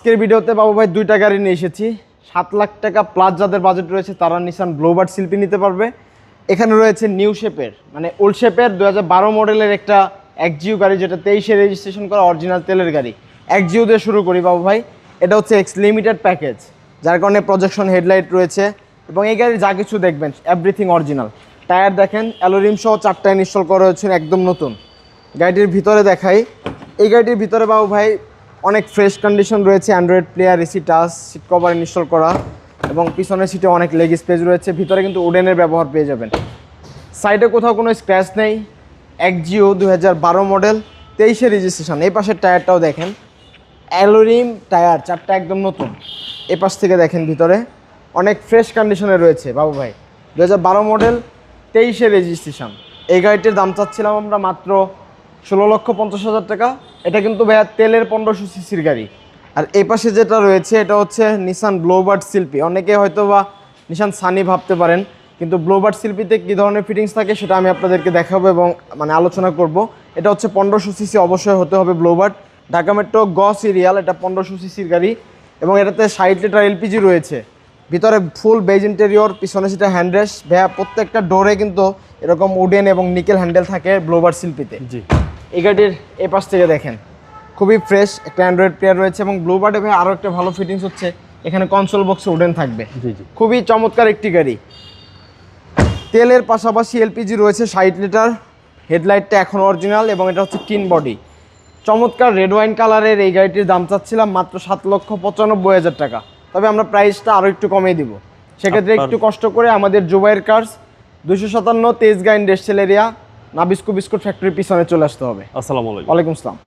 আজকের ভিডিওতে বাবু ভাই দুইটা গাড়ি নিয়ে এসেছি। 7 লাখ টাকা প্লাস যাদের বাজেট রয়েছে তারা নিসান ব্লুবার্ড শিল্পী নিতে পারবে। এখানে রয়েছে নিউ শেপের মানে ওল্ড শেপের 2012 মডেলের একটা এক্সজিও গাড়ি, যেটা 23-এ রেজিস্ট্রেশন করা অরিজিনাল তেলের গাড়ি। এক্সজিও দিয়ে শুরু করি বাবু ভাই। এটা হচ্ছে এক্স লিমিটেড প্যাকেজ, যার কারণে প্রজেকশন হেডলাইট রয়েছে এবং এই গাড়ির যা কিছু দেখবেন এভরিথিং অরিজিনাল। টায়ার দেখেন অ্যালোরিম সহ 4টা ইনস্টল করা হয়েছে, একদম নতুন। গাড়িটির ভিতরে দেখাই, এই গাড়িটির ভিতরে বাবু ভাই অনেক ফ্রেশ কন্ডিশন রয়েছে। Android player, AC touch, seat cover install করা এবং পিছনের সিটে অনেক লেগ স্পেস রয়েছে। ভিতরে কিন্তু উডেনের ব্যবহার পেয়ে যাবেন। সাইডে কোথাও কোনো স্ক্র্যাচ নেই। এক্সজিও 2012 মডেল, 23-এ রেজিস্ট্রেশন। এই পাশের টায়ারটাও দেখেন অ্যালোরিম টায়ার, 4টা একদম নতুন। এই পাশ থেকে দেখেন ভিতরে অনেক ফ্রেশ কন্ডিশনে রয়েছে বাবু ভাই। 2012 মডেল, 23-এ রেজিস্ট্রেশন। এই গাড়িটির দাম চাচ্ছিলাম আমরা মাত্র 16,50,000 টাকা। এটা কিন্তু ভাইয়া তেলের 1500 সিসির গাড়ি। আর এই পাশে যেটা রয়েছে এটা হচ্ছে নিসান ব্লুবার্ড শিল্পী। অনেকে হয়তো বা নিসান সানি ভাবতে পারেন, কিন্তু ব্লুবার্ড শিল্পীতে কী ধরনের ফিটিংস থাকে সেটা আমি আপনাদেরকে দেখাবো এবং আলোচনা করব। এটা হচ্ছে 1500 সিসি, অবশ্যই হতে হবে ব্লুবার্ড। ঢাকা মেট্রো গ সিরিয়াল, এটা 1500 সিসির গাড়ি এবং এটাতে 60 লিটার এলপিজি রয়েছে। ভিতরে ফুল বেজ ইন্টেরিয়র, পিছনে সেটা হ্যান্ডরেস্ট। ভাইয়া প্রত্যেকটা ডোরে কিন্তু এরকম উডেন এবং নিকেল হ্যান্ডেল থাকে ব্লুবার্ড শিল্পীতে। জি, এই গাড়ির এ পাশ থেকে দেখেন খুবই ফ্রেশ একটা অ্যান্ড্রয়েড প্লেয়ার রয়েছে এবং ব্লুবার্ডে ভাই আরও একটা ভালো ফিটিংস হচ্ছে, এখানে কনসোল বক্সে উডেন থাকবে। জি জি, খুবই চমৎকার একটি গাড়ি। তেলের পাশাপাশি এলপিজি রয়েছে 60 লিটার। হেডলাইটটা এখন অরিজিনাল এবং এটা হচ্ছে টিন বডি। চমৎকার রেড ওয়াইন কালারের এই গাড়িটির দাম চাচ্ছিলাম মাত্র 7,95,000 টাকা। তবে আমরা প্রাইসটা আরও একটু কমিয়ে দিব। সেক্ষেত্রে একটু কষ্ট করে আমাদের Zubair cars 257 Tejgaon industrial area, Nabisco biscuit ফ্যাক্টরির পিছনে চলে আসতে হবে। আসসালামু আলাইকুম। ওয়ালাইকুম আসসালাম।